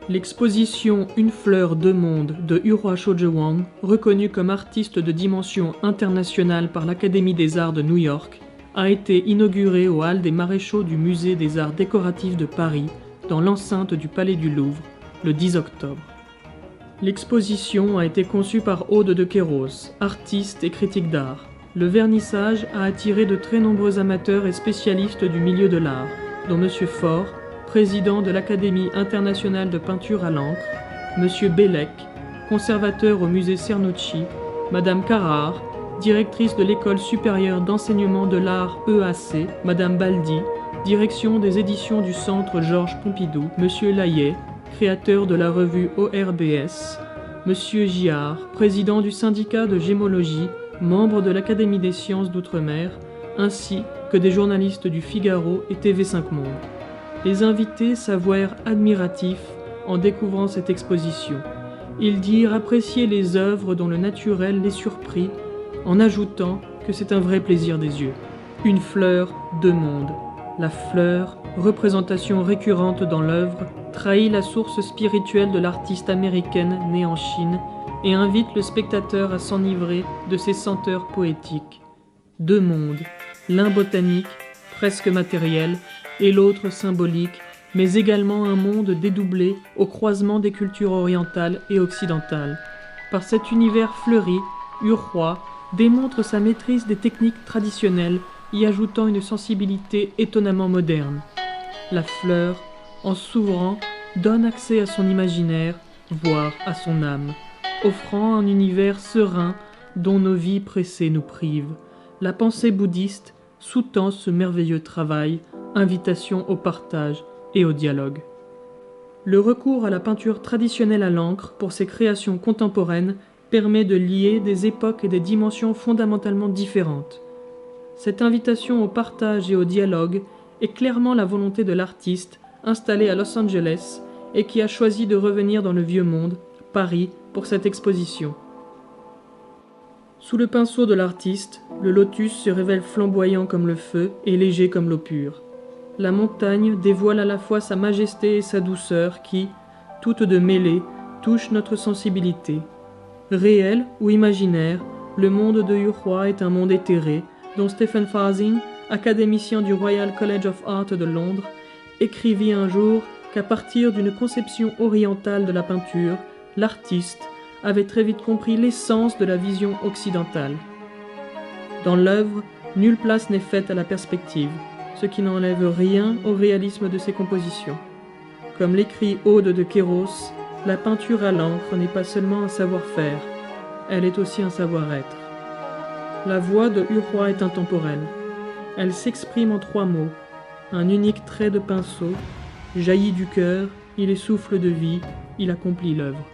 L'exposition Une fleur, deux mondes de Ur-Hua Cho-je-Wang, reconnu comme artiste de dimension internationale par l'Académie des Arts de New York, a été inaugurée aux Halles des Maréchaux du Musée des Arts décoratifs de Paris, dans l'enceinte du Palais du Louvre, le 10 octobre. L'exposition a été conçue par Aude de Queyros, artiste et critique d'art. Le vernissage a attiré de très nombreux amateurs et spécialistes du milieu de l'art, dont M. Faure, président de l'Académie internationale de peinture à l'encre, M. Bellec, conservateur au musée Cernucci, Mme Carrard, directrice de l'École supérieure d'enseignement de l'art EAC, Mme Baldi, direction des éditions du Centre Georges Pompidou, M. Layet, créateur de la revue ORBS, M. Giard, président du syndicat de gémologie, membre de l'Académie des sciences d'outre-mer, ainsi que des journalistes du Figaro et TV5 Monde. Les invités s'avouèrent admiratifs en découvrant cette exposition. Ils dirent apprécier les œuvres dont le naturel les surprit, en ajoutant que c'est un vrai plaisir des yeux. Une fleur, deux mondes. La fleur, représentation récurrente dans l'œuvre, trahit la source spirituelle de l'artiste américaine née en Chine et invite le spectateur à s'enivrer de ses senteurs poétiques. Deux mondes, l'un botanique, presque matériel, et l'autre symbolique, mais également un monde dédoublé au croisement des cultures orientales et occidentales. Par cet univers fleuri, Ur-Hua démontre sa maîtrise des techniques traditionnelles, y ajoutant une sensibilité étonnamment moderne. La fleur, en s'ouvrant, donne accès à son imaginaire, voire à son âme, offrant un univers serein dont nos vies pressées nous privent. La pensée bouddhiste sous-tend ce merveilleux travail, invitation au partage et au dialogue. Le recours à la peinture traditionnelle à l'encre pour ses créations contemporaines permet de lier des époques et des dimensions fondamentalement différentes. Cette invitation au partage et au dialogue est clairement la volonté de l'artiste installé à Los Angeles et qui a choisi de revenir dans le Vieux Monde, Paris, pour cette exposition. Sous le pinceau de l'artiste, le lotus se révèle flamboyant comme le feu et léger comme l'eau pure. La montagne dévoile à la fois sa majesté et sa douceur qui, toutes deux mêlées, touchent notre sensibilité. Réel ou imaginaire, le monde de Ur-Hua est un monde éthéré, dont Stephen Farzin, académicien du Royal College of Art de Londres, écrivit un jour qu'à partir d'une conception orientale de la peinture, l'artiste avait très vite compris l'essence de la vision occidentale. Dans l'œuvre, nulle place n'est faite à la perspective, ce qui n'enlève rien au réalisme de ses compositions. Comme l'écrit Aude de Queyros, la peinture à l'encre n'est pas seulement un savoir-faire, elle est aussi un savoir-être. La voix de Ur-Hua est intemporelle. Elle s'exprime en trois mots, un unique trait de pinceau, jaillit du cœur, il est souffle de vie, il accomplit l'œuvre.